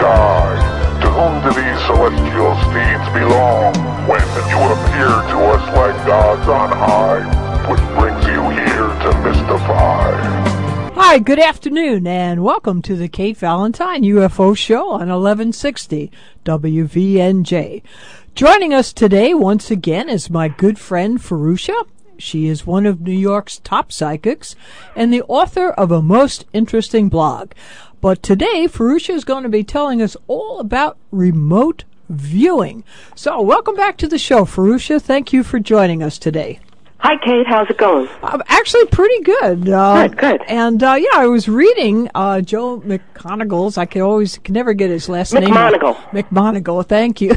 sky. To whom do these celestial steeds belong? When you appear to us like gods on high, what brings you here to mystify? Hi, good afternoon, and welcome to the Kate Valentine UFO Show on 1160 WVNJ. Joining us today, once again, is my good friend Fahrusha. She is one of New York's top psychics and the author of a most interesting blog. But today, Fahrusha is going to be telling us all about remote viewing. So, welcome back to the show, Fahrusha. Thank you for joining us today. Hi, Kate. How's it going? Actually, pretty good. Good. And, I was reading Joe McGonigal's. I can never get his last name. McGonigal, thank you.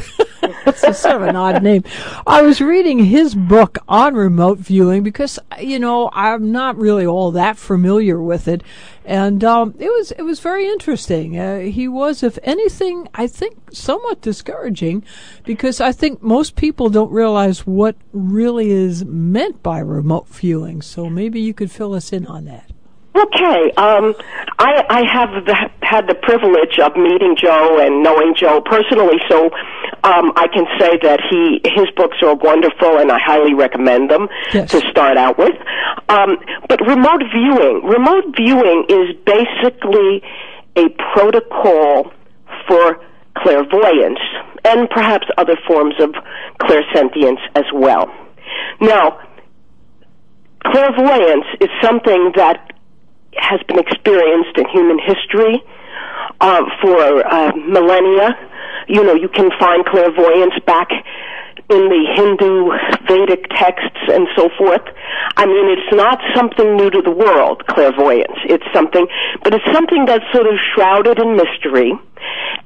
That's sort of an odd name. I was reading his book on remote viewing because, I'm not really all that familiar with it. And it was very interesting. He was, if anything, I think somewhat discouraging because I think most people don't realize what really is meant by remote viewing. So maybe you could fill us in on that. Okay. I have had the privilege of meeting Joe and knowing Joe personally, so I can say that his books are wonderful, and I highly recommend them to start out with. But remote viewing is basically a protocol for clairvoyance and perhaps other forms of clairsentience as well. Now, clairvoyance is something that has been experienced in human history for millennia. You can find clairvoyance back in the Hindu Vedic texts and so forth. I mean, it's not something new to the world, clairvoyance. It's something that's sort of shrouded in mystery,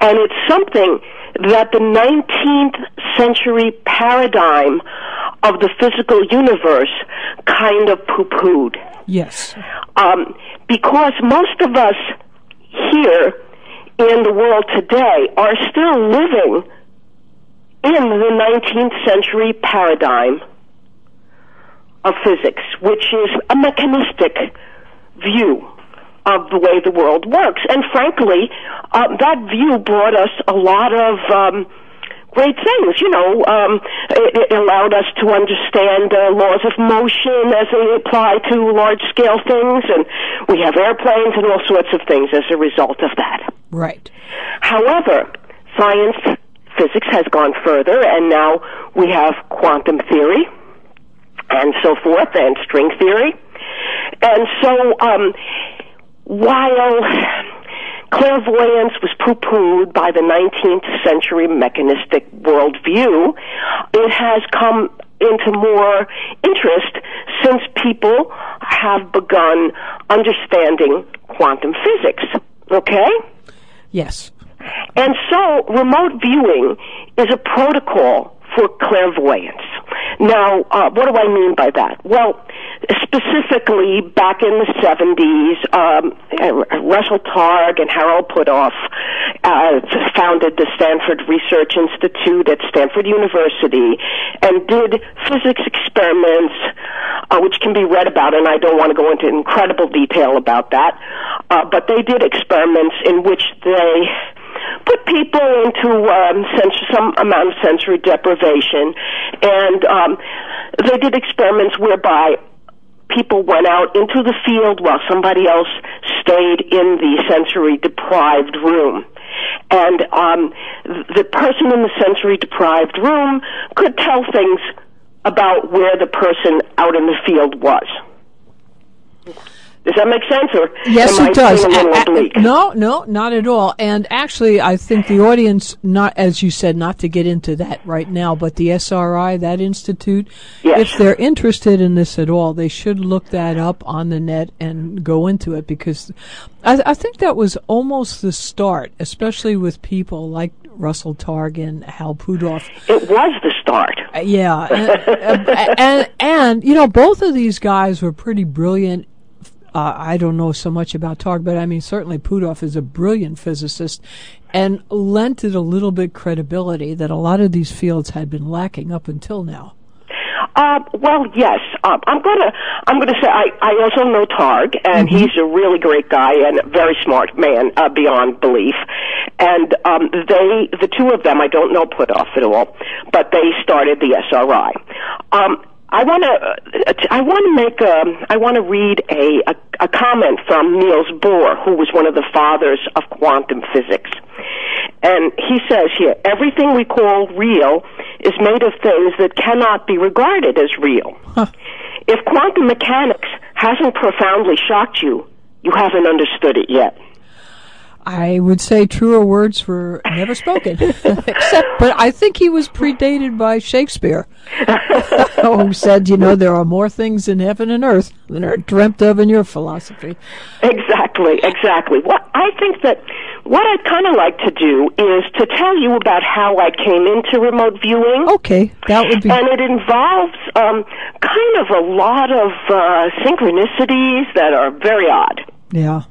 and it's something that the 19th century paradigm of the physical universe kind of poo-pooed. Yes. Because most of us here in the world today are still living in the 19th century paradigm of physics, which is a mechanistic view of the way the world works. And frankly, that view brought us a lot of great things. It allowed us to understand laws of motion as they apply to large-scale things, and we have airplanes and all sorts of things as a result of that. Right. However, physics has gone further, and now we have quantum theory and so forth, and string theory. And so, while clairvoyance was poo-pooed by the 19th century mechanistic worldview, it has come into more interest since people have begun understanding quantum physics. Okay? Yes. And so remote viewing is a protocol for clairvoyance. Now, what do I mean by that? Well, specifically, back in the 70s, Russell Targ and Harold Putoff founded the Stanford Research Institute at Stanford University and did physics experiments, which can be read about, and I don't want to go into incredible detail about that, but they did experiments in which they put people into some amount of sensory deprivation, and they did experiments whereby people went out into the field while somebody else stayed in the sensory deprived room. And the person in the sensory deprived room could tell things about where the person out in the field was. Does that make sense? Or yes, it does. A little oblique? No, not at all. And actually, I think the audience, not as you said, not to get into that right now, but the SRI, that institute, yes, if they're interested in this at all, they should look that up on the net and go into it, because I think that was almost the start, especially with people like Russell Targ and Hal Putoff. It was the start. Yeah. And both of these guys were pretty brilliant. I don't know so much about Targ, but I mean, certainly Putoff is a brilliant physicist and lent it a little bit credibility that a lot of these fields had been lacking up until now. Well, yes. I'm gonna say I also know Targ, and he's a really great guy and a very smart man beyond belief. And the two of them, I don't know Puthoff at all, but they started the SRI. I want to read a comment from Niels Bohr, who was one of the fathers of quantum physics. And he says here, everything we call real is made of things that cannot be regarded as real. Huh. If quantum mechanics hasn't profoundly shocked you, you haven't understood it yet. I would say truer words were never spoken. But I think he was predated by Shakespeare, who said, there are more things in heaven and earth than are dreamt of in your philosophy. Exactly. Well, I think that what I'd kind of like to do is to tell you about how I came into remote viewing. Okay, that would be... And it involves kind of a lot of synchronicities that are very odd. Yeah.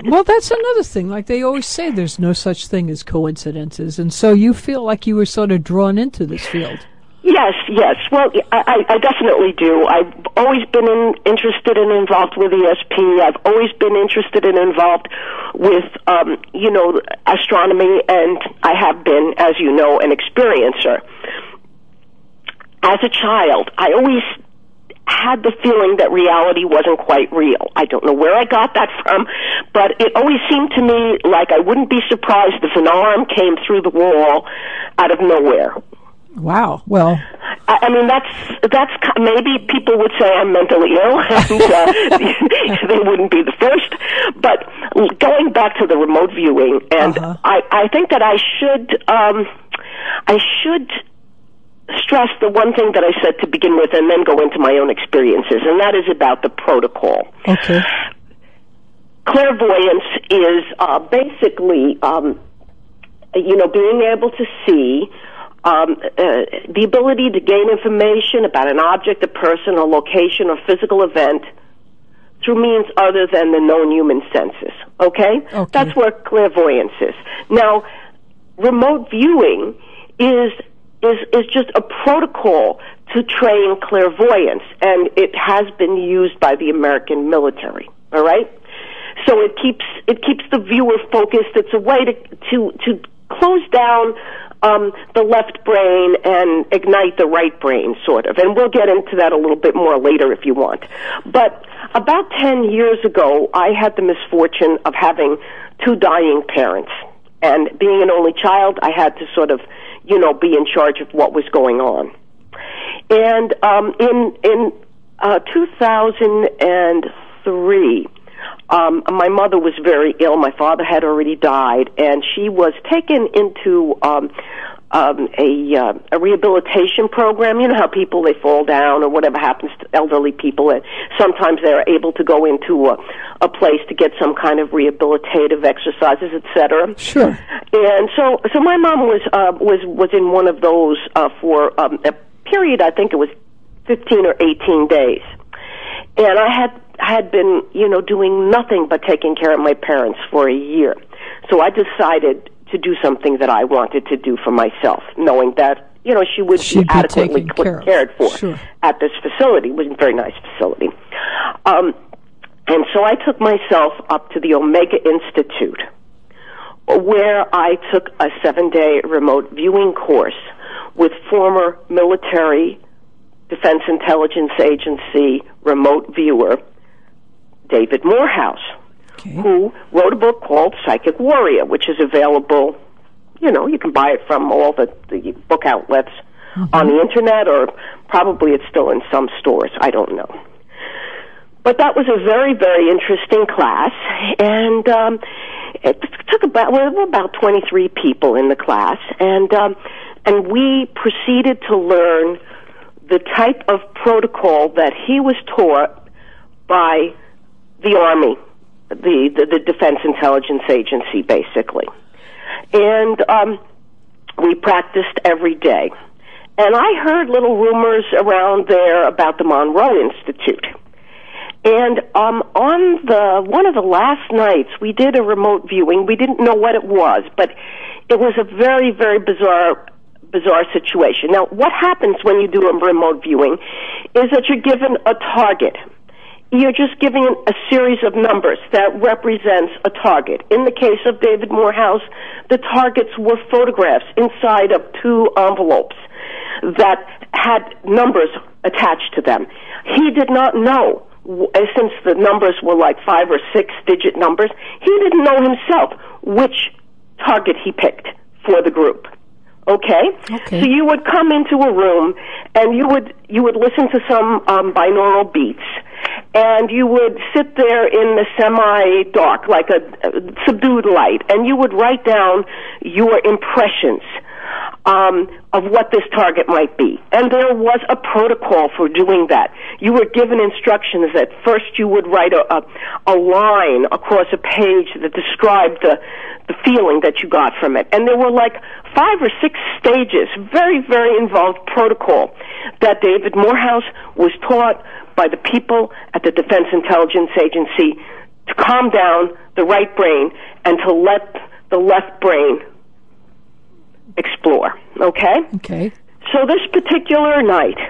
Well, that's another thing. Like they always say, there's no such thing as coincidences. And so you feel like you were sort of drawn into this field. Yes. Well, I definitely do. I've always been interested and involved with ESP. I've always been interested and involved with, astronomy, and I have been, as you know, an experiencer. As a child, I always had the feeling that reality wasn't quite real. I don't know where I got that from, but it always seemed to me like I wouldn't be surprised if an arm came through the wall out of nowhere. Wow. Well, I mean, that's maybe people would say I'm mentally ill, and they wouldn't be the first. But going back to the remote viewing, and I think that I should stress the one thing that I said to begin with, and then go into my own experiences, and that is about the protocol. Okay. Clairvoyance is basically, being able to see. The ability to gain information about an object, a person, a location, or physical event through means other than the known human senses. Okay? That's where clairvoyance is. Now, remote viewing is just a protocol to train clairvoyance, and it has been used by the American military. All right? So it keeps the viewer focused. It's a way to close down the left brain and ignite the right brain, sort of. And we'll get into that a little bit more later if you want. But about 10 years ago, I had the misfortune of having two dying parents. And being an only child, I had to sort of, be in charge of what was going on. And in 2003, my mother was very ill. My father had already died, and she was taken into a rehabilitation program. You know how people, they fall down or whatever happens to elderly people, and sometimes they're able to go into a place to get some kind of rehabilitative exercises, etc. Sure. And so my mom was in one of those for a period. I think it was 15 or 18 days, and I had been, doing nothing but taking care of my parents for a year. So I decided to do something that I wanted to do for myself, knowing that, she would be adequately cared for at this facility. It was a very nice facility. And so I took myself up to the Omega Institute, where I took a 7-day remote viewing course with former military Defense Intelligence Agency remote viewer David Morehouse, who wrote a book called Psychic Warrior, which is available, you can buy it from all the book outlets on the Internet, or probably it's still in some stores. I don't know. But that was a very, very interesting class, and it took there were about 23 people in the class, and we proceeded to learn the type of protocol that he was taught by the Army, the Defense Intelligence Agency, basically. And we practiced every day. And I heard little rumors around there about the Monroe Institute. And on one of the last nights, we did a remote viewing. We didn't know what it was, but it was a very, very bizarre situation. Now, what happens when you do a remote viewing is that you're given a target. you're just giving a series of numbers that represents a target. In the case of David Morehouse, the targets were photographs inside of 2 envelopes that had numbers attached to them. He did not know, since the numbers were like 5 or 6 digit numbers, he didn't know himself which target he picked for the group. Okay? So you would come into a room and you would listen to some binaural beats, and you would sit there in the semi-dark, like a subdued light, and you would write down your impressions of what this target might be. And there was a protocol for doing that. You were given instructions that first you would write a line across a page that described the feeling that you got from it. And there were like 5 or 6 stages, very, very involved protocol that David Morehouse was taught by the people at the Defense Intelligence Agency to calm down the right brain and to let the left brain explore. Okay? So this particular night,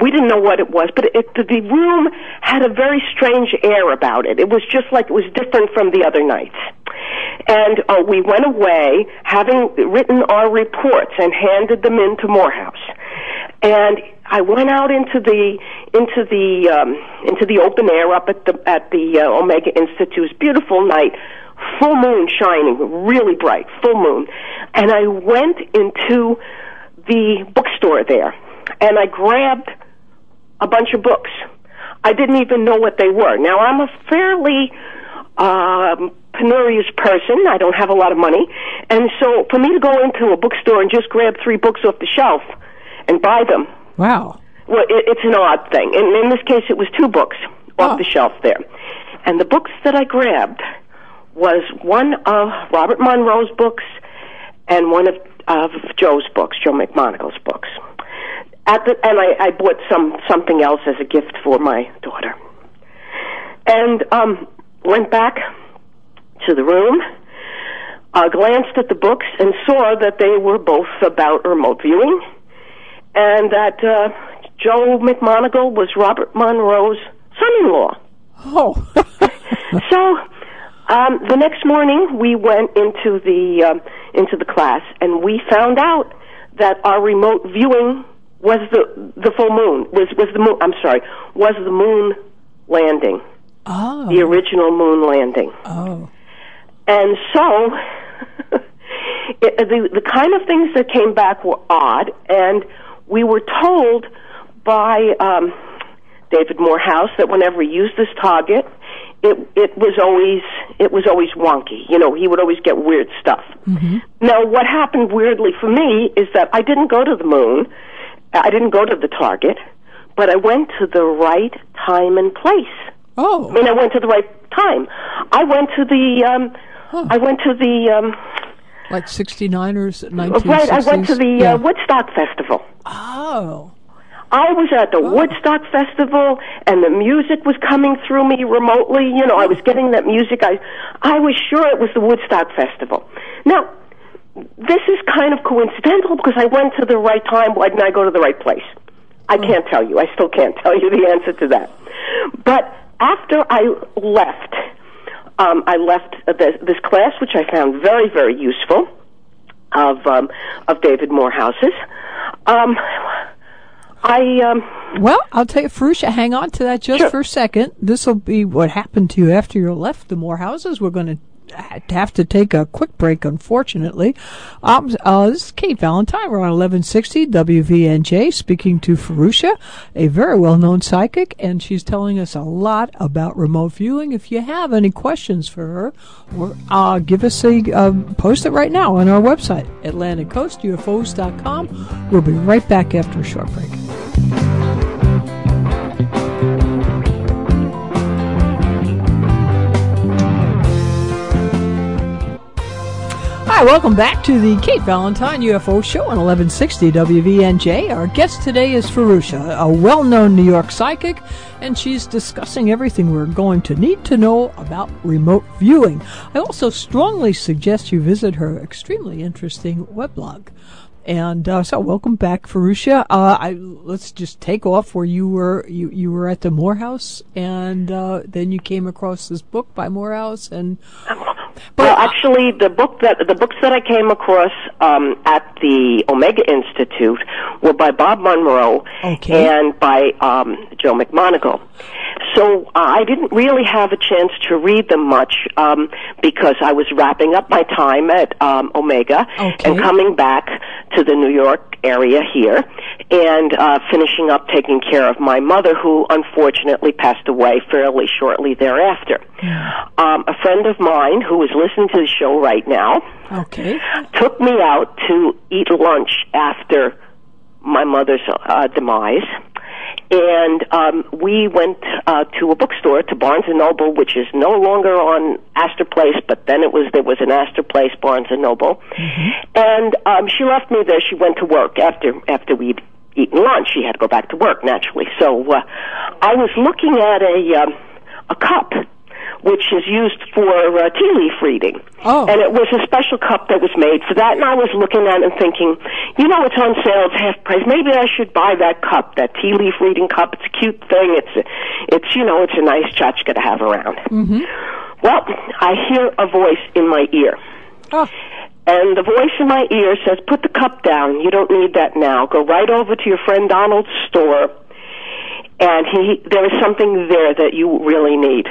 we didn't know what it was, but the room had a very strange air about it. It was just like it was different from the other nights. And we went away having written our reports and handed them in to Morehouse. And I went out into the open air up at the Omega Institute. It was a beautiful night, full moon shining, really bright, full moon. And I went into the bookstore there, and I grabbed a bunch of books. I didn't even know what they were. Now, I'm a fairly penurious person. I don't have a lot of money. And so for me to go into a bookstore and just grab 3 books off the shelf and buy them. Wow. Well, it's an odd thing. In this case, it was 2 books off the shelf there. And the books that I grabbed was one of Robert Monroe's books and one of Joe's books, Joe McMonagle's books. And I bought something else as a gift for my daughter. And went back to the room, glanced at the books, and saw that they were both about remote viewing, and that Joe McMonagle was Robert Monroe's son-in-law. Oh. So the next morning, we went into the class, and we found out that our remote viewing was the full moon. Was the moon landing. Oh. The original moon landing. Oh. And so the kind of things that came back were odd, and we were told by David Morehouse that whenever he used this target, it was always wonky. You know, he would always get weird stuff. Mm-hmm. Now, what happened weirdly for me is that I didn't go to the moon, I didn't go to the target, but I went to the right time and place. Oh. I mean, I went to the right time. I went to the like 69ers, 1960s? Right, I went to the Woodstock Festival. Oh. I was at the Woodstock Festival, and the music was coming through me remotely. You know, I was getting that music. I was sure it was the Woodstock Festival. Now, this is kind of coincidental because I went to the right time. Why didn't I go to the right place? I can't tell you. I still can't tell you the answer to that. But after I left this class, which I found very, very useful, of David Morehouse's. Well, I'll tell you, Fahrusha, hang on to that just for a second. This will be what happened to you after you left the Morehouses. We're going to have to take a quick break, unfortunately. This is Kate Valentine. We're on 1160 WVNJ, speaking to Fahrusha, a very well-known psychic, and she's telling us a lot about remote viewing. If you have any questions for her, or give us a post it right now on our website, AtlanticCoastUFOs.com. We'll be right back after a short break. Hi, welcome back to the Kate Valentine UFO Show on 1160 WVNJ. Our guest today is Fahrusha, a well-known New York psychic, and she's discussing everything we're going to need to know about remote viewing. I also strongly suggest you visit her extremely interesting weblog. And so welcome back, Fahrusha. Let's just take off where you were at the Morehouse, and then you came across this book by Morehouse. And well, actually, the books that I came across at the Omega Institute were by Bob Monroe and by Joe McMoneagle. So I didn't really have a chance to read them much because I was wrapping up my time at Omega and coming back to the New York area here and finishing up taking care of my mother, who unfortunately passed away fairly shortly thereafter. A friend of mine who is listening to the show right now took me out to eat lunch after my mother's demise. And we went to a bookstore, to Barnes & Noble, which is no longer on Astor Place, but then there was an Astor Place, Barnes & Noble. And she left me there. She went to work after we'd eaten lunch. She had to go back to work, naturally. So I was looking at a cup, which is used for tea leaf reading. And it was a special cup that was made for that, and I was looking at it and thinking, it's on sale, it's half price. Maybe I should buy that cup, that tea leaf reading cup. It's a cute thing. It's a nice tchotchke to have around. Well, I hear a voice in my ear. And the voice in my ear says, put the cup down. You don't need that now. Go right over to your friend Donald's store, and there is something there that you really need.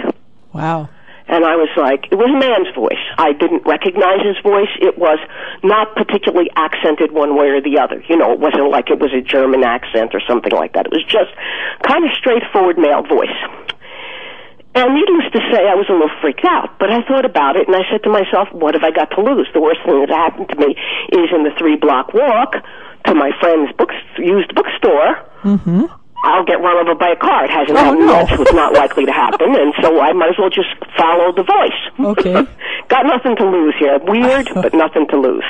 Wow. And I was like, it was a man's voice. I didn't recognize his voice. It was not particularly accented one way or the other. It wasn't like it was a German accent or something like that. It was just kind of straightforward male voice. And needless to say, I was a little freaked out. But I thought about it, and I said to myself, what have I got to lose? The worst thing that happened to me is in the 3-block walk to my friend's used bookstore. I'll get run over by a car. It hasn't happened yet, so it's not likely to happen, and so I might as well just follow the voice. Got nothing to lose here. Weird, but nothing to lose.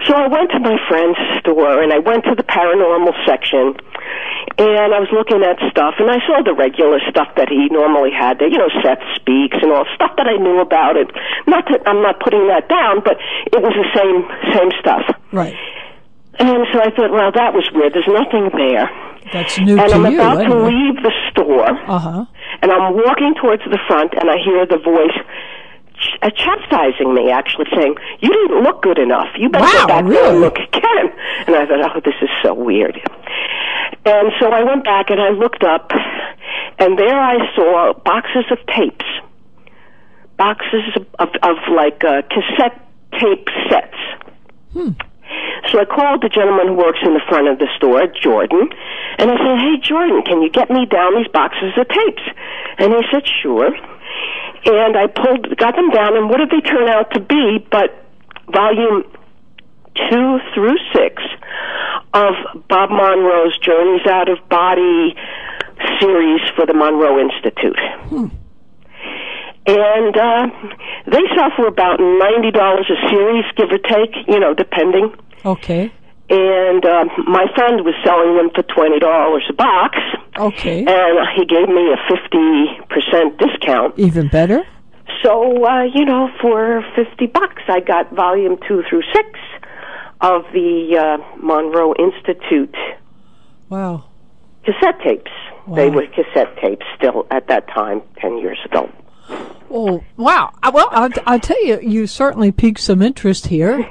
So I went to my friend's store, and I went to the paranormal section, and I was looking at stuff, and I saw the regular stuff that he normally had there, Seth Speaks and all stuff that I knew about it. Not that I'm not putting that down, but it was the same stuff. Right. And so I thought, well, that was weird. There's nothing there. That's new and to I'm you, about to anyway. leave the store, and I'm walking towards the front, and I hear the voice chastising me, actually saying, you didn't look good enough. You better go back there and look again. And I thought, oh, this is so weird. And so I went back, and I looked up, and there I saw boxes of tapes, boxes of cassette tape sets. So I called the gentleman who works in the front of the store, Jordan, and I said, hey, Jordan, can you get me down these boxes of tapes? And he said, sure. And I got them down, and what did they turn out to be but volume 2 through 6 of Bob Monroe's Journeys Out of Body series for the Monroe Institute. And they sell for about $90 a series, give or take, depending. And my friend was selling them for $20 a box. And he gave me a 50% discount. Even better? So, for $50, I got volume 2 through 6 of the Monroe Institute. Wow. Cassette tapes. They were cassette tapes still at that time, 10 years ago. Oh, wow. Well, I'll tell you, you certainly piqued some interest here.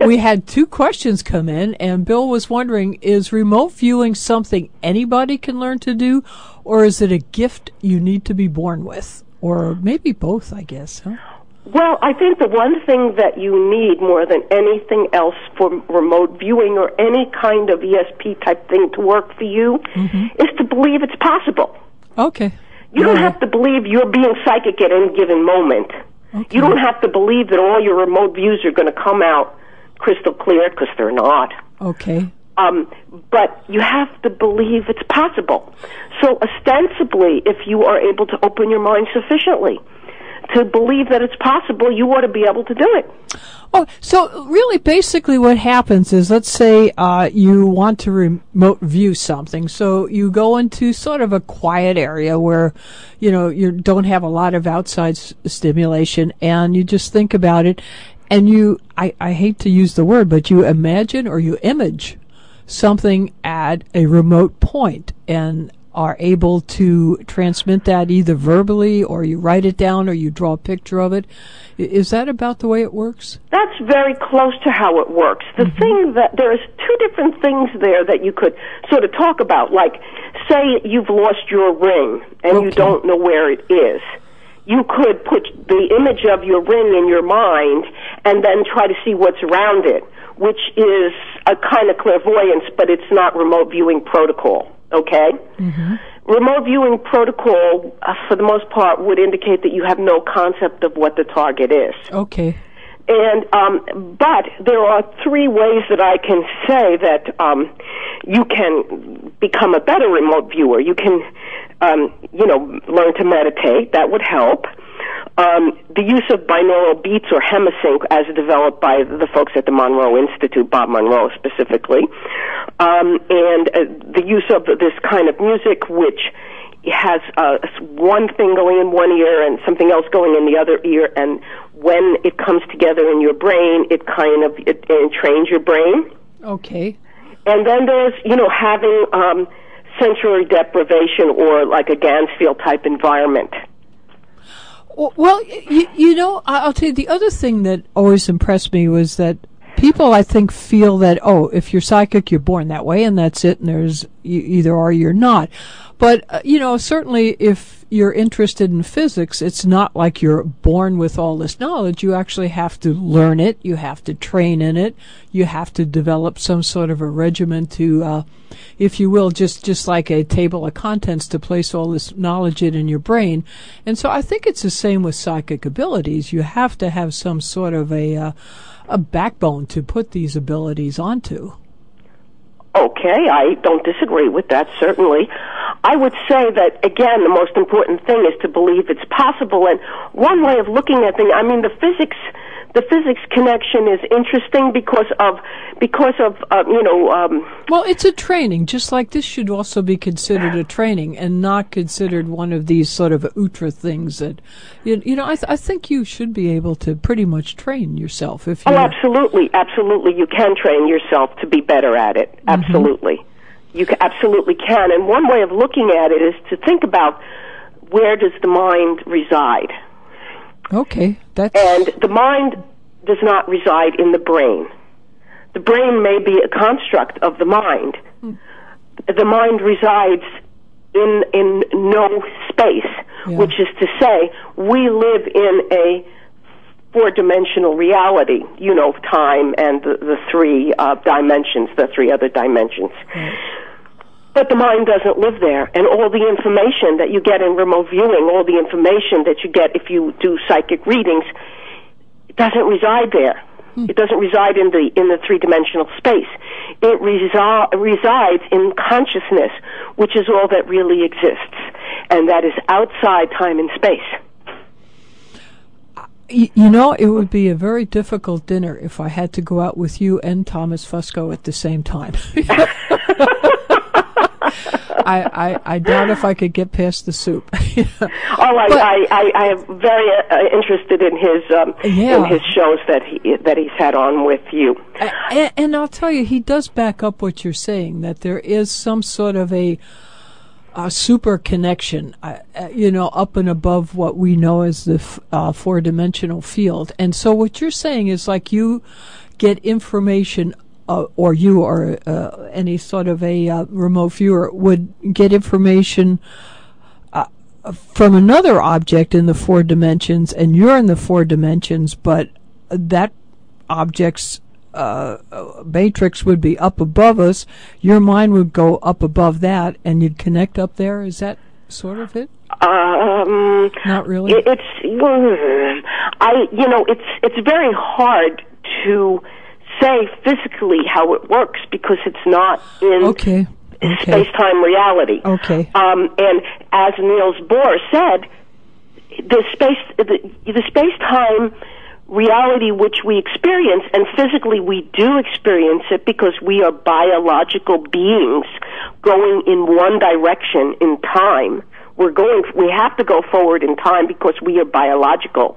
We had 2 questions come in, and Bill was wondering, is remote viewing something anybody can learn to do, or is it a gift you need to be born with? Or maybe both, I guess, huh? Well, I think the one thing that you need more than anything else for remote viewing or any kind of ESP type thing to work for you is to believe it's possible. You don't have to believe you're being psychic at any given moment. You don't have to believe that all your remote views are going to come out crystal clear, because they're not. But you have to believe it's possible. So ostensibly, if you are able to open your mind sufficiently to believe that it's possible, you ought to be able to do it. Oh, so really basically what happens is, let's say you want to remote view something. So you go into sort of a quiet area where, you don't have a lot of outside stimulation, and you just think about it. And you, I hate to use the word, but you imagine or you image something at a remote point and are able to transmit that either verbally or you write it down or you draw a picture of it. Is that about the way it works? That's very close to how it works. The thing that there's two different things there that you could sort of talk about, like say you've lost your ring and you don't know where it is. You could put the image of your ring in your mind and then try to see what's around it, which is a kind of clairvoyance, but it's not remote viewing protocol, okay? Remote viewing protocol, for the most part, would indicate that you have no concept of what the target is. Okay. And but there are three ways that I can say that you can become a better remote viewer. You can, learn to meditate. That would help. The use of binaural beats or hemisync, as developed by the folks at the Monroe Institute, Bob Monroe specifically, and the use of this kind of music, which has one thing going in one ear and something else going in the other ear, and when it comes together in your brain, it trains your brain. Okay. And then there's, having sensory deprivation or like a Gansfield type environment. Well, I'll tell you, the other thing that always impressed me was that people, I think, feel that, if you're psychic, you're born that way, and that's it, and you either are or you're not. But, certainly if you're interested in physics, it's not like you're born with all this knowledge. You actually have to learn it. You have to train in it. You have to develop some sort of a regimen to, if you will, just like a table of contents to place all this knowledge in your brain. And so I think it's the same with psychic abilities. You have to have some sort of a backbone to put these abilities onto. Okay, I don't disagree with that, certainly. I would say that, again, the most important thing is to believe it's possible. And one way of looking at things, the physics connection is interesting because of Well, it's a training, just like this should also be considered a training and not considered one of these sort of ultra things that, I think you should be able to pretty much train yourself if you. Oh, absolutely. You can train yourself to be better at it. Absolutely. You absolutely can. And one way of looking at it is to think about where does the mind reside. Okay. And the mind does not reside in the brain. The brain may be a construct of the mind. The mind resides in no space, which is to say, we live in a four-dimensional reality, time and the three dimensions, the three other dimensions. But the mind doesn't live there, and all the information that you get in remote viewing, all the information that you get if you do psychic readings, it doesn't reside there. It doesn't reside in the three-dimensional space. It resides in consciousness, which is all that really exists, and that is outside time and space. It would be a very difficult dinner if I had to go out with you and Thomas Fusco at the same time. I doubt if I could get past the soup. I am very interested in his shows that he's had on with you. And I'll tell you, he does back up what you're saying, that there is some sort of a super connection, up and above what we know as the four-dimensional field. And so what you're saying is like you get information, or you or any sort of a remote viewer would get information from another object in the four dimensions, and you're in the four dimensions, but that object's matrix would be up above us. Your mind would go up above that, and you'd connect up there. Is that sort of it? Not really. It's very hard to say physically how it works because it's not in space-time reality. Okay. And as Niels Bohr said, the space-time reality which we experience, and physically we do experience it because we are biological beings going in one direction in time. We have to go forward in time because we are biological.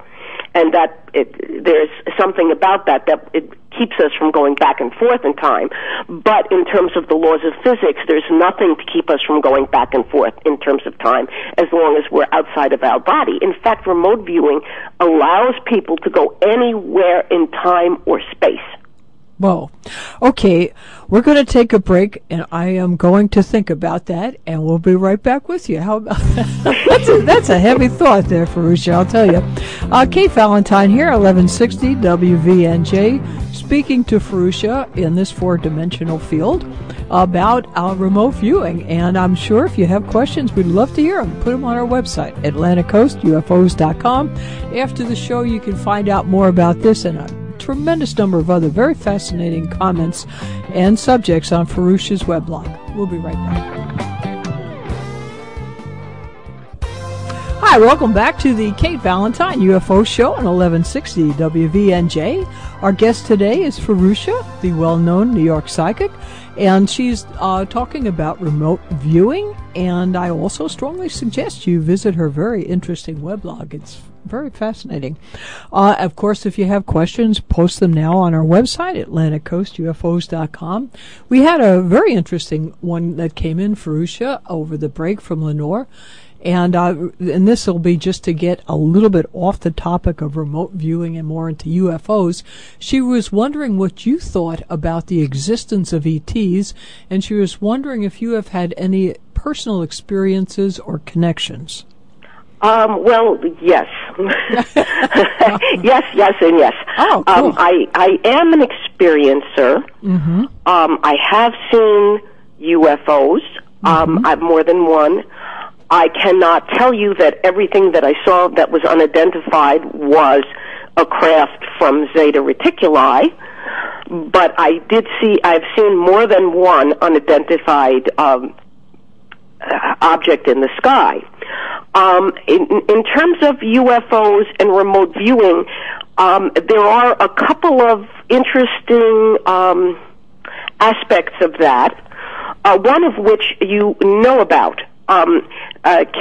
and that there's something about that it keeps us from going back and forth in time. But in terms of the laws of physics, there's nothing to keep us from going back and forth in terms of time as long as we're outside of our body. In fact, remote viewing allows people to go anywhere in time or space. Whoa. Okay, we're going to take a break, and I am going to think about that, and we'll be right back with you. How about that? That's a heavy thought there, Fahrusha, I'll tell you. Kate Valentine here, 1160 WVNJ, speaking to Fahrusha in this four-dimensional field about our remote viewing. And I'm sure if you have questions, we'd love to hear them. Put them on our website, AtlanticCoastUFOs.com. After the show, you can find out more about this and a tremendous number of other very fascinating comments and subjects on Fahrusha's weblog. We'll be right back. Hi, welcome back to the Kate Valentine UFO Show on 1160 WVNJ. Our guest today is Fahrusha, the well-known New York psychic, and she's talking about remote viewing, and I also strongly suggest you visit her very interesting weblog. It's very fascinating. Of course, if you have questions, post them now on our website, AtlanticCoastUFOs.com. We had a very interesting one that came in, Fahrusha, over the break from Lenore. And this will be just to get a little bit off the topic of remote viewing and more into UFOs. She was wondering what you thought about the existence of ETs, and she was wondering if you have had any personal experiences or connections. Well, yes. yes, and yes. Oh, cool. I am an experiencer. Mm-hmm. I have seen UFOs. I've more than one. I cannot tell you that everything that I saw that was unidentified was a craft from Zeta Reticuli, but I've seen more than one unidentified object in the sky. In terms of UFOs and remote viewing, there are a couple of interesting aspects of that, one of which you know about,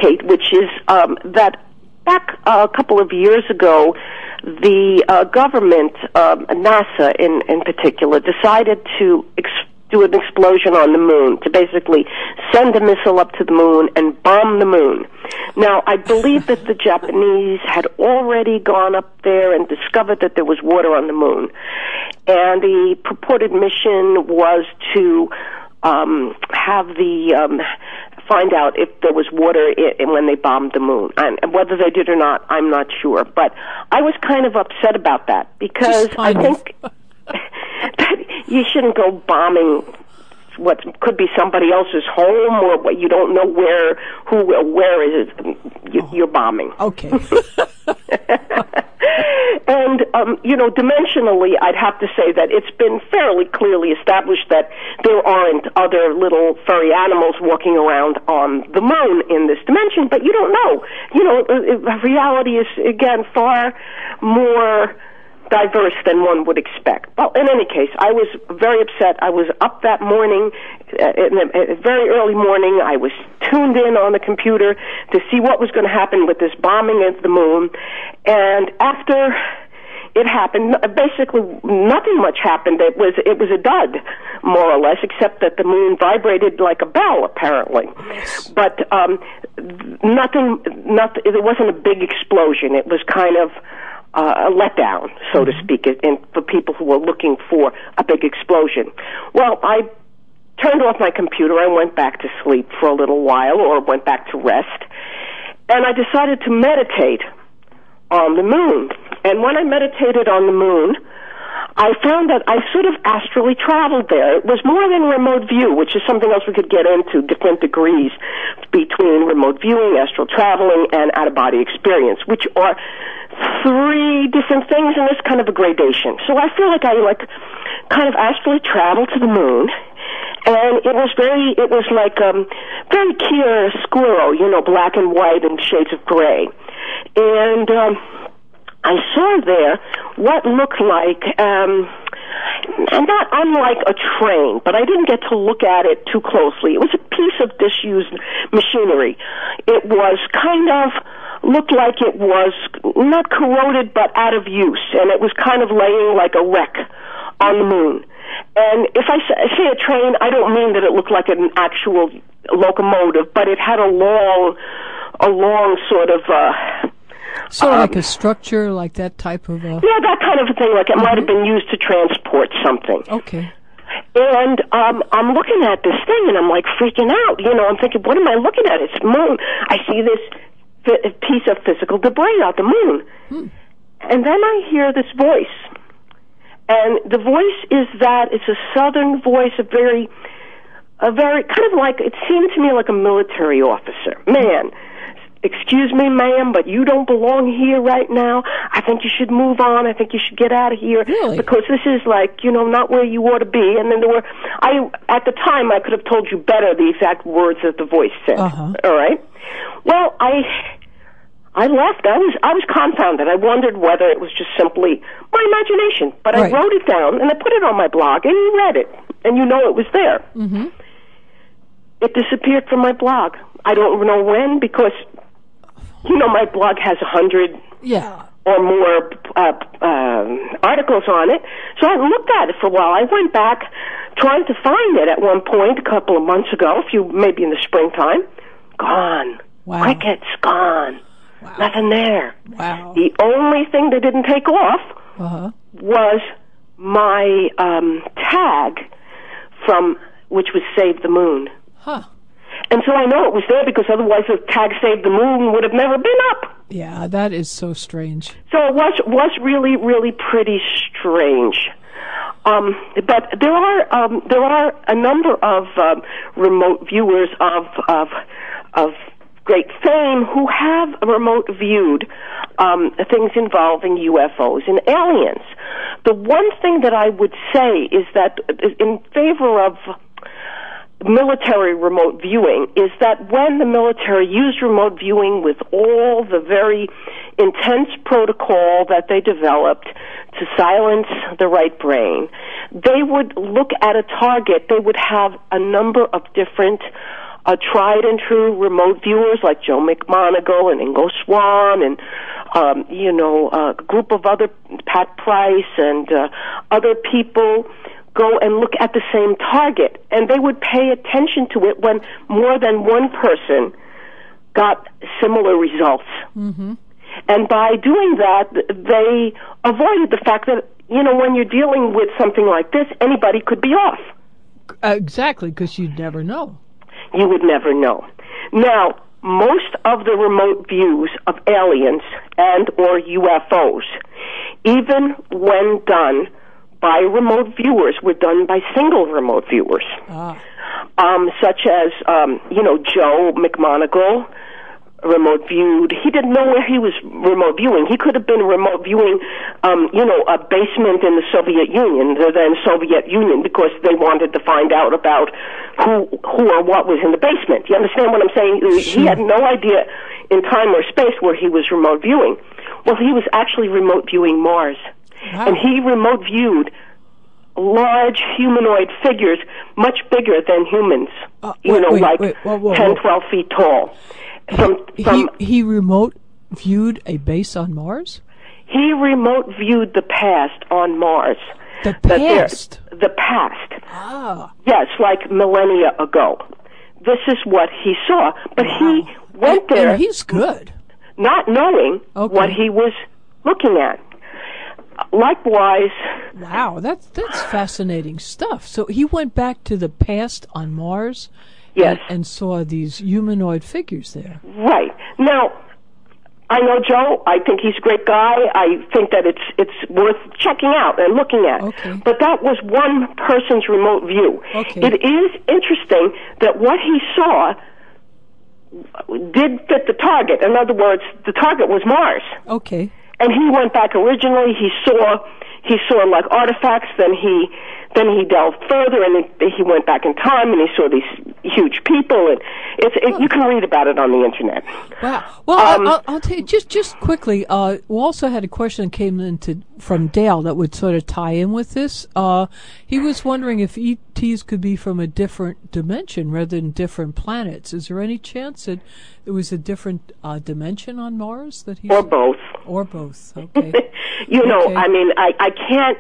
Kate, which is that back a couple of years ago, the government, NASA in particular, decided to do an explosion on the moon, to basically send a missile up to the moon and bomb the moon. Now, I believe that the Japanese had already gone up there and discovered that there was water on the moon. And the purported mission was to find out if there was water when they bombed the moon. And whether they did or not, I'm not sure. But I was kind of upset about that, because I think that you shouldn't go bombing what could be somebody else's home, or what you don't know where is it you're bombing. Okay. And, dimensionally, I'd have to say that it's been fairly clearly established that there aren't other little furry animals walking around on the moon in this dimension, but you don't know. Reality is, again, far more diverse than one would expect. Well, in any case, I was very upset. I was up that morning, very early morning. I was tuned in on the computer to see what was going to happen with this bombing of the moon. And after it happened, basically nothing much happened. It was a dud, more or less, except that the moon vibrated like a bell, apparently. But there wasn't a big explosion. It was kind of a letdown, so to speak, for people who were looking for a big explosion. Well, I turned off my computer. I went back to sleep for a little while, or went back to rest, and I decided to meditate on the moon. And when I meditated on the moon, I found that I sort of astrally traveled there. It was more than remote view, which is something else we could get into, different degrees between remote viewing, astral traveling, and out-of-body experience, which are three different things, and there's kind of a gradation. So I feel like I kind of astrally traveled to the moon, and it was like very chiaroscuro, black and white and shades of gray. And I saw there what looked like, not unlike a train, but I didn't get to look at it too closely. It was a piece of disused machinery. It was kind of, looked like it was not corroded, but out of use, and it was kind of laying like a wreck on the moon. And if I say a train, I don't mean that it looked like an actual locomotive, but it had a long sort of... sort of like a structure, like that type of... Yeah, that kind of a thing, like it might have been used to transport something. Okay. And I'm looking at this thing, and I'm like freaking out. You know, I'm thinking, what am I looking at? It's moon. I see this piece of physical debris out the moon. And then I hear this voice. And the voice is it's a southern voice, a very kind of like, it seemed to me like a military officer. Man, excuse me, ma'am, but you don't belong here right now. I think you should move on. I think you should get out of here. Really? Because this is like, you know, not where you ought to be. And then at the time, I could have told you better the exact words that the voice said. Uh-huh. All right? Well, I left. I was confounded. I wondered whether it was just simply my imagination. But I wrote it down, and I put it on my blog, and you read it. And you know it was there. Mm-hmm. It disappeared from my blog. I don't know when, because... You know, my blog has 100 or more articles on it. So I looked at it for a while. I went back trying to find it at one point a couple of months ago, maybe in the springtime. Gone. Wow. Crickets, gone. Wow. Nothing there. Wow. The only thing that didn't take off was my tag which was Save the Moon. Huh. And so I know it was there because otherwise the tag Save the Moon would have never been up. Yeah, that is so strange. So it was really, really pretty strange. But there are a number of remote viewers of great fame who have remote viewed things involving UFOs and aliens. The one thing that I would say is that in favor of military remote viewing is that when the military used remote viewing with all the very intense protocol that they developed to silence the right brain, they would look at a target. They would have a number of different tried and true remote viewers like Joe McMoneagle and Ingo Swann and a group of other, Pat Price and other people go and look at the same target, and they would pay attention to it when more than one person got similar results. Mm-hmm. And by doing that, they avoided the fact that, when you're dealing with something like this, anybody could be off. Exactly, because you'd never know. You would never know. Now, most of the remote views of aliens and or UFOs, even when done by remote viewers, were done by single remote viewers, such as, Joe McMoneagle remote viewed. He didn't know where he was remote viewing. He could have been remote viewing, a basement in the Soviet Union, the then Soviet Union, because they wanted to find out about who or what was in the basement. You understand what I'm saying? Sure. He had no idea in time or space where he was remote viewing. Well, he was actually remote viewing Mars. Wow. And he remote viewed large humanoid figures, much bigger than humans, 10, 12 feet tall. He remote viewed a base on Mars? He remote viewed the past on Mars. The past? The past. Ah. Yes, like millennia ago. This is what he saw. But he went there... And he's good. Not knowing what he was looking at. Likewise... Wow, that's fascinating stuff. So he went back to the past on Mars... Yes. And saw these humanoid figures there. Right. Now, I know Joe. I think he's a great guy. I think that it's worth checking out and looking at. Okay. But that was one person's remote view. Okay. It is interesting that what he saw did fit the target. In other words, the target was Mars. Okay. And he went back originally. He saw like artifacts. Then then he delved further, and he went back in time, and he saw these huge people, and you can read about it on the internet. Wow. Well, I'll tell you, just quickly, we also had a question that came in from Dale that would sort of tie in with this. He was wondering if ETs could be from a different dimension rather than different planets. Is there any chance that it was a different dimension on Mars? Or both. Or both, okay. I mean, I can't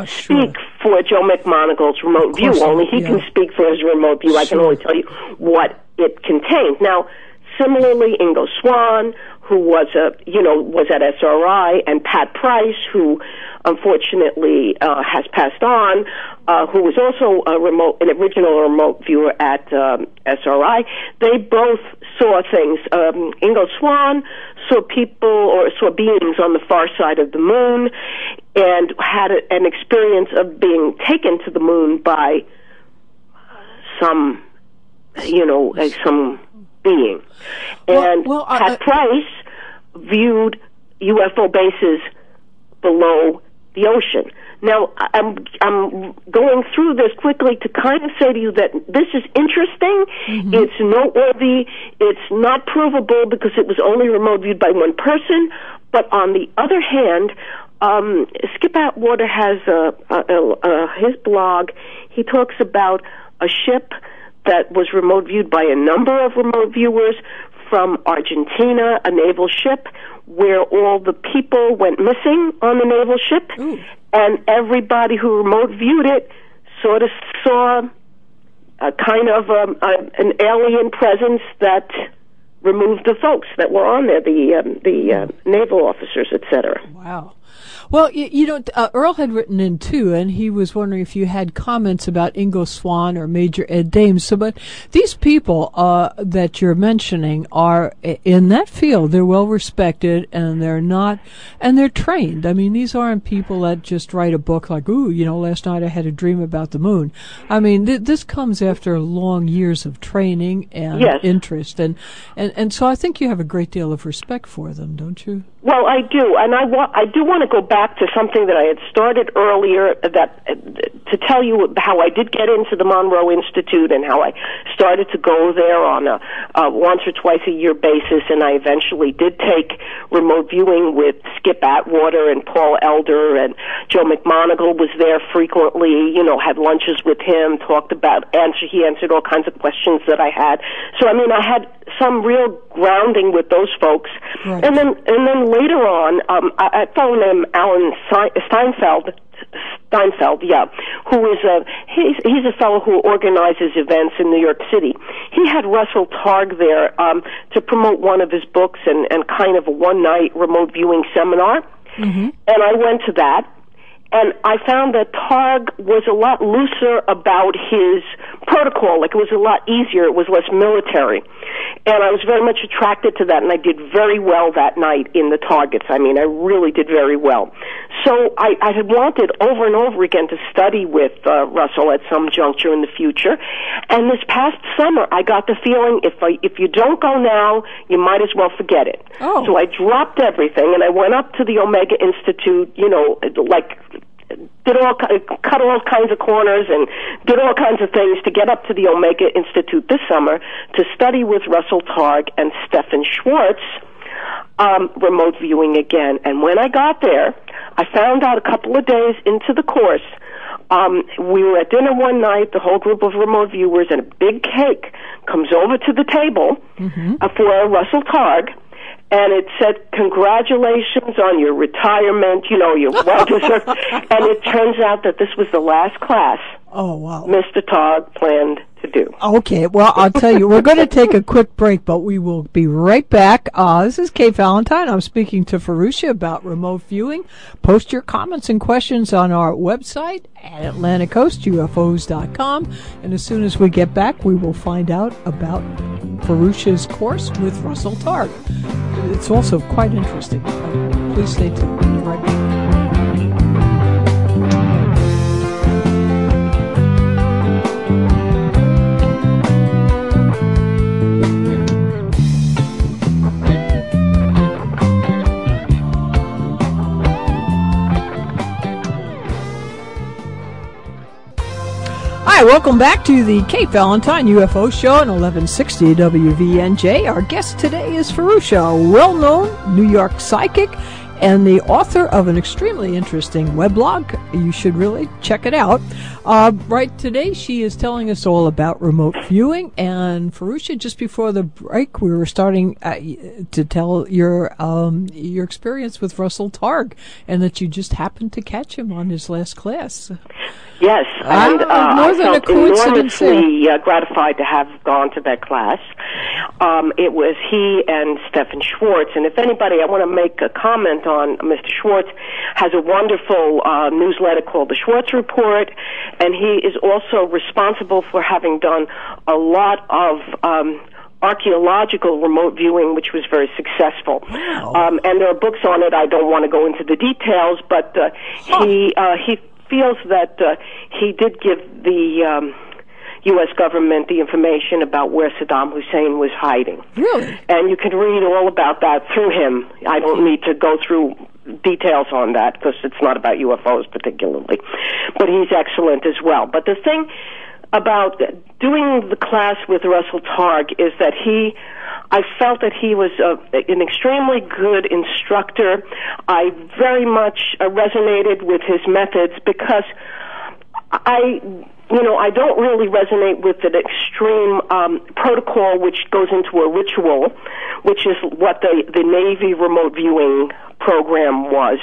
speak for Joe McMonagle's remote view. Only he can speak for his remote view. I can only tell you what it contained. Now, similarly, Ingo Swann, who was at SRI, and Pat Price, who unfortunately has passed on, who was also an original remote viewer at SRI. They both saw things. Ingo Swann saw beings on the far side of the moon, and had an experience of being taken to the moon by some being. And Pat Price viewed UFO bases below the ocean. Now, I'm going through this quickly to kind of say to you that this is interesting. Mm-hmm. It's noteworthy. It's not provable because it was only remote viewed by one person. But on the other hand, Skip Atwater has his blog. He talks about a ship that was remote viewed by a number of remote viewers from Argentina, a naval ship, where all the people went missing on the naval ship. Ooh. And everybody who remote viewed it sort of saw a kind of an alien presence that removed the folks that were on there, the naval officers, etc. Wow. Well, Earl had written in too, and he was wondering if you had comments about Ingo Swann or Major Ed Dames. So, but these people that you're mentioning are in that field. They're well respected, and they're trained. I mean, these aren't people that just write a book like, last night I had a dream about the moon. I mean, this comes after long years of training and interest, and so I think you have a great deal of respect for them, don't you? Well, I do, and I do want to go back to something that I had started earlier, that to tell you how I did get into the Monroe Institute and how I started to go there on a once or twice a year basis, and I eventually did take remote viewing with Skip Atwater and Paul Elder, and Joe McMonagle was there frequently, had lunches with him, he answered all kinds of questions that I had. So, I mean, I had some real grounding with those folks. Right. And then later on, a fellow named Alan Steinfeld, who is he's a fellow who organizes events in New York City. He had Russell Targ there to promote one of his books and kind of a one-night remote viewing seminar. Mm-hmm. And I went to that. And I found that Targ was a lot looser about his protocol. Like, it was a lot easier. It was less military. And I was very much attracted to that, and I did very well that night in the targets. I mean, I really did very well. So I had wanted over and over again to study with Russell at some juncture in the future. And this past summer, I got the feeling if you don't go now, you might as well forget it. Oh. So I dropped everything, and I went up to the Omega Institute, cut all kinds of corners and did all kinds of things to get up to the Omega Institute this summer to study with Russell Targ and Stefan Schwartz remote viewing again. And when I got there, I found out a couple of days into the course, we were at dinner one night, the whole group of remote viewers, and a big cake comes over to the table for Russell Targ. And it said, "Congratulations on your retirement, you're well-deserved." And it turns out that this was the last class Mr. Targ planned to do. Okay, well, I'll tell you, we're going to take a quick break, but we will be right back. This is Kate Valentine. I'm speaking to Fahrusha about remote viewing. Post your comments and questions on our website at AtlanticCoastUFOs.com. And as soon as we get back, we will find out about Fahrusha's course with Russell Targ. It's also quite interesting. Please stay tuned. We'll be right back. Hi, welcome back to the Kate Valentine UFO Show on 1160 WVNJ. Our guest today is Fahrusha, a well-known New York psychic and the author of an extremely interesting weblog. You should really check it out. Right today, she is telling us all about remote viewing. And Fahrusha, just before the break, we were starting to tell your experience with Russell Targ, and that you just happened to catch him on his last class. Yes, and I felt enormously gratified to have gone to that class. It was he and Stephen Schwartz, and if anybody, I want to make a comment on Mr. Schwartz, has a wonderful newsletter called The Schwartz Report, and he is also responsible for having done a lot of archaeological remote viewing, which was very successful. Wow. And there are books on it. I don't want to go into the details, but he feels that he did give the U.S. government the information about where Saddam Hussein was hiding. Really? And you can read all about that through him. I don't need to go through details on that because it's not about UFOs particularly. But he's excellent as well. But the thing about doing the class with Russell Targ is that I felt that he was an extremely good instructor. I very much resonated with his methods because I don't really resonate with an extreme protocol which goes into a ritual, which is what the Navy remote viewing program was.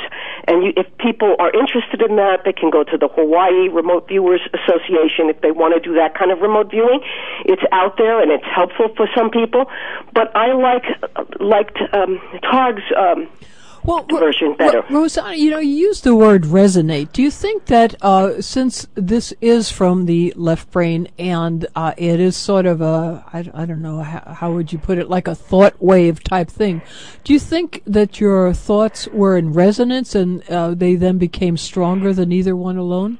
And if people are interested in that, they can go to the Hawaii Remote Viewers Association if they want to do that kind of remote viewing. It's out there and it's helpful for some people. But I liked Targ's version better. Rosanna, you used the word resonate. Do you think that since this is from the left brain and it is sort of I don't know, how would you put it, like a thought wave type thing, do you think that your thoughts were in resonance and they then became stronger than either one alone?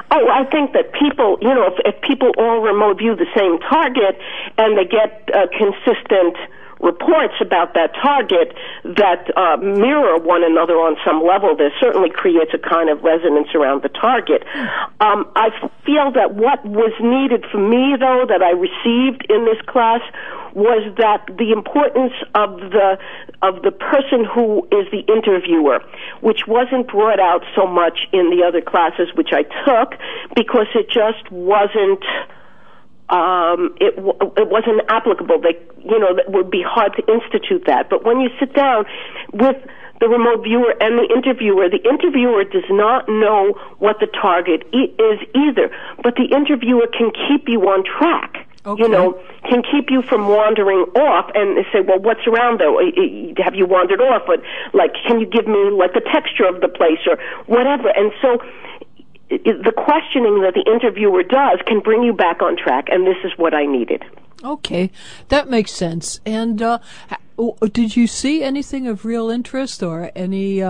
Oh, I think that people, if people all remote view the same target and they get consistent reports about that target that mirror one another on some level, there certainly creates a kind of resonance around the target. I feel that what was needed for me, though, that I received in this class was that the importance of the person who is the interviewer, which wasn't brought out so much in the other classes which I took because it just wasn't it wasn't applicable. It would be hard to institute that. But when you sit down with the remote viewer and the interviewer does not know what the target is either, but the interviewer can keep you on track. Okay. Can keep you from wandering off and say, well, what's around there? Have you wandered off? Or, can you give me, the texture of the place or whatever? And so the questioning that the interviewer does can bring you back on track, and this is what I needed. Okay, that makes sense. And did you see anything of real interest or any?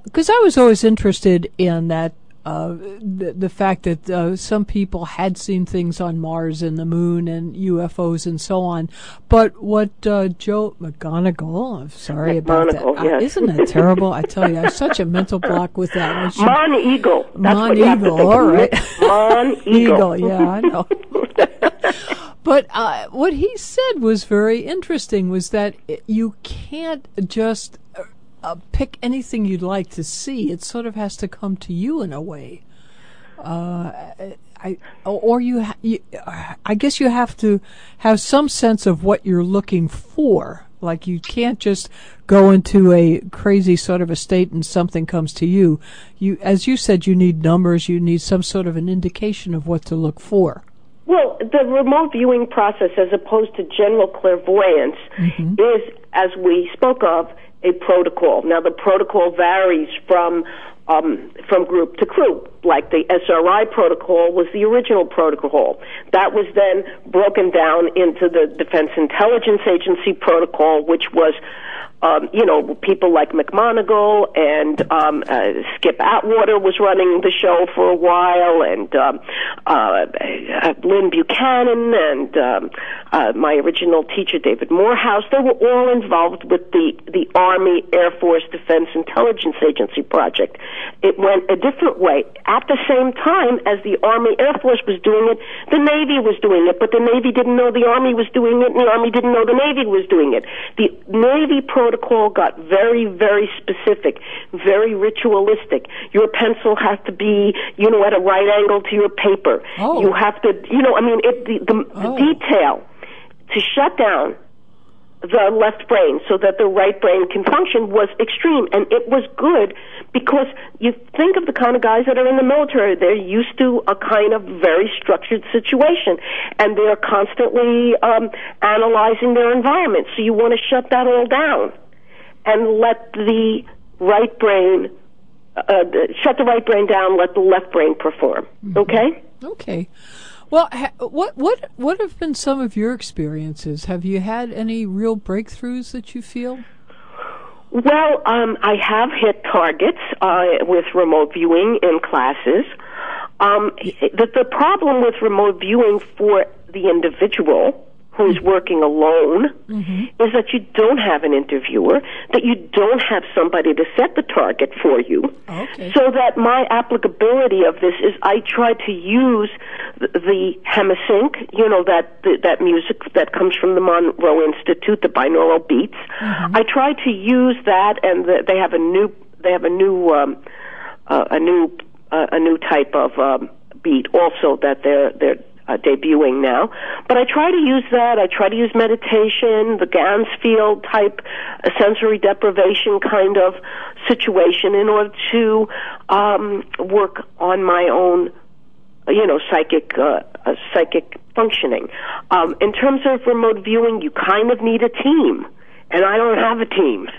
Because I was always interested in that. The fact that some people had seen things on Mars and the moon and UFOs and so on, but what Joe McGonigal, I'm sorry about that. Yes. Isn't that terrible? I tell you, I have such a mental block with that. Mon-Eagle. Mon-Eagle, all right. Mon-Eagle. Yeah, I know. But what he said was very interesting, was that you can't just pick anything you'd like to see. It sort of has to come to you in a way. I guess you have to have some sense of what you're looking for. Like you can't just go into a crazy sort of a state and something comes to you. As you said, you need numbers. You need some sort of an indication of what to look for. Well, the remote viewing process, as opposed to general clairvoyance, is, as we spoke of, a protocol. Now, the protocol varies from group to group. Like the SRI protocol was the original protocol. That was then broken down into the Defense Intelligence Agency protocol, which was people like McMoneagle and Skip Atwater was running the show for a while, and Lynn Buchanan and my original teacher, David Morehouse. They were all involved with the Army Air Force Defense Intelligence Agency project. it went a different way. At the same time as the Army Air Force was doing it, the Navy was doing it, but the Navy didn't know the Army was doing it, and the Army didn't know the Navy was doing it. The Navy protocol got very, very specific, very ritualistic. Your pencil has to be, at a right angle to your paper. Oh. You have to, the detail to shut down the left brain so that the right brain can function was extreme, and it was good because you think of the kind of guys that are in the military. They're used to a kind of very structured situation, and they're constantly analyzing their environment. So you want to shut that all down and let the right brain shut the right brain down, let the left brain perform. Okay? Okay. Well, what have been some of your experiences? Have you had any real breakthroughs that you feel? Well, I have hit targets with remote viewing in classes. The problem with remote viewing for the individual who's working alone is that you don't have an interviewer, that you don't have somebody to set the target for you. Okay. So that my applicability of this is I try to use the hemisync, that music that comes from the Monroe Institute, the binaural beats. I try to use that, and they have a new type of beat also that they're debuting now. But I try to use that. I try to use meditation, the Gansfield type sensory deprivation kind of situation in order to work on my own, psychic functioning. In terms of remote viewing, you kind of need a team. And I don't have a team.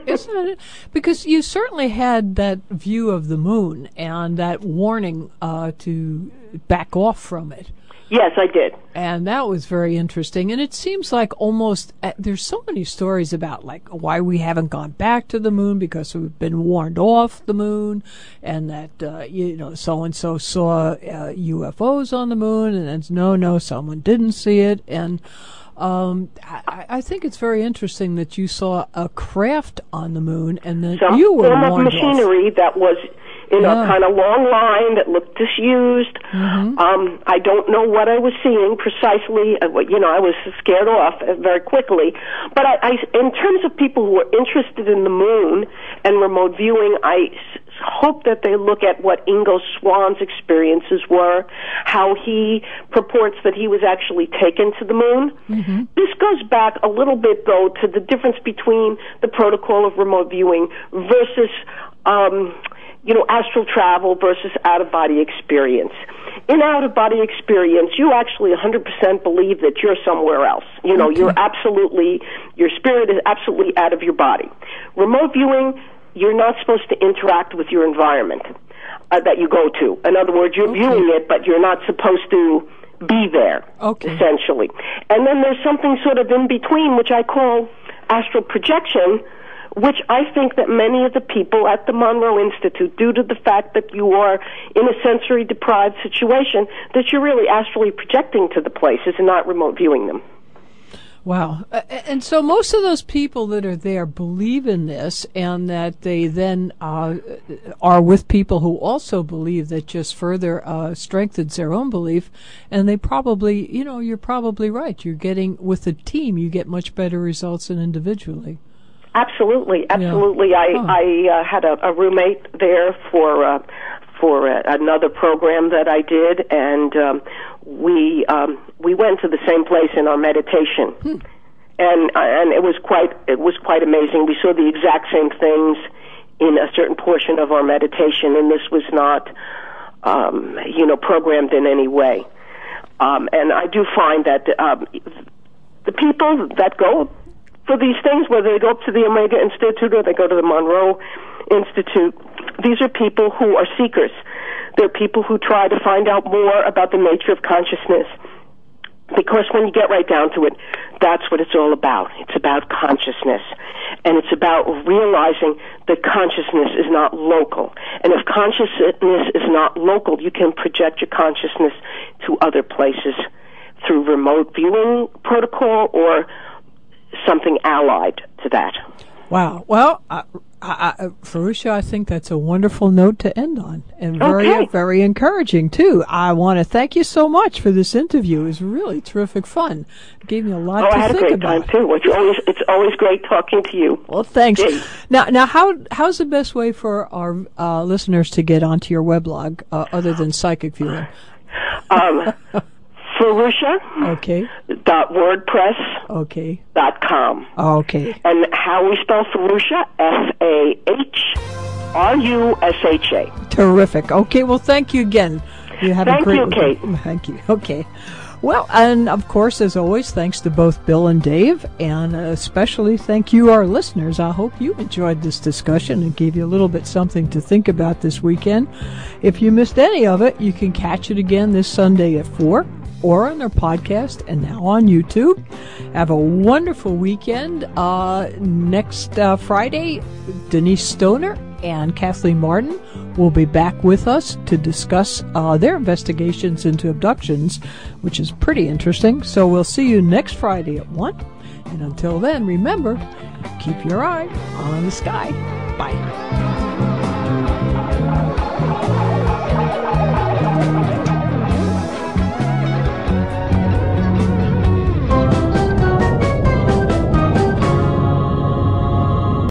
Isn't it? Because you certainly had that view of the moon and that warning to back off from it. Yes, I did. And that was very interesting. And it seems like almost, there's so many stories about like why we haven't gone back to the moon because we've been warned off the moon, and that, so-and-so saw UFOs on the moon, and then, no, someone didn't see it. And I think it's very interesting that you saw a craft on the moon, and that you were warned off. Some machinery that was in a kind of long line that looked disused. I don't know what I was seeing precisely. I was scared off very quickly. But in terms of people who are interested in the moon and remote viewing, I hope that they look at what Ingo Swann's experiences were, how he purports that he was actually taken to the moon. This goes back a little bit, though, to the difference between the protocol of remote viewing versus astral travel versus out-of-body experience. In out-of-body experience, you actually 100% believe that you're somewhere else. Your spirit is absolutely out of your body. Remote viewing, you're not supposed to interact with your environment that you go to. In other words, you're viewing it, but you're not supposed to be there, essentially. And then there's something sort of in between, which I call astral projection, which I think that many of the people at the Monroe Institute, due to the fact that you are in a sensory deprived situation, that you're really astrally projecting to the places and not remote viewing them. Wow. And so most of those people that are there believe in this, and that they then are with people who also believe, that just further strengthens their own belief. And they probably, you're probably right. You're getting, with a team, you get much better results than individually. Absolutely. Yeah. I had a roommate there for another program that I did, and we went to the same place in our meditation, and it was quite amazing. We saw the exact same things in a certain portion of our meditation, and this was not programmed in any way. And I do find that the people that go for these things, whether they go up to the Omega Institute or they go to the Monroe Institute, these are people who are seekers. They're people who try to find out more about the nature of consciousness. Because when you get right down to it, that's what it's all about. It's about consciousness. And it's about realizing that consciousness is not local. And if consciousness is not local, you can project your consciousness to other places through remote viewing protocol or something allied to that. Wow. Well, Fahrusha, I think that's a wonderful note to end on, and very encouraging too. I want to thank you so much for this interview. It was really terrific fun. It gave me a lot to think about. I had a great time too. It's always great talking to you. Well, thanks. Now, how's the best way for our listeners to get onto your weblog other than psychic viewing? Fahrusha. Okay. .wordpress.com. Okay. And how we spell Fahrusha? Fahrusha. Terrific. Okay. Well, thank you again. You have a great. Thank you, Kate. Thank you. Okay. Well, and of course, as always, thanks to both Bill and Dave, and especially thank you, our listeners. I hope you enjoyed this discussion and gave you a little bit something to think about this weekend. If you missed any of it, you can catch it again this Sunday at 4. Or on their podcast, and now on YouTube. Have a wonderful weekend. Next Friday, Denise Stoner and Kathleen Martin will be back with us to discuss their investigations into abductions, which is pretty interesting. So we'll see you next Friday at 1. And until then, remember, keep your eye on the sky. Bye.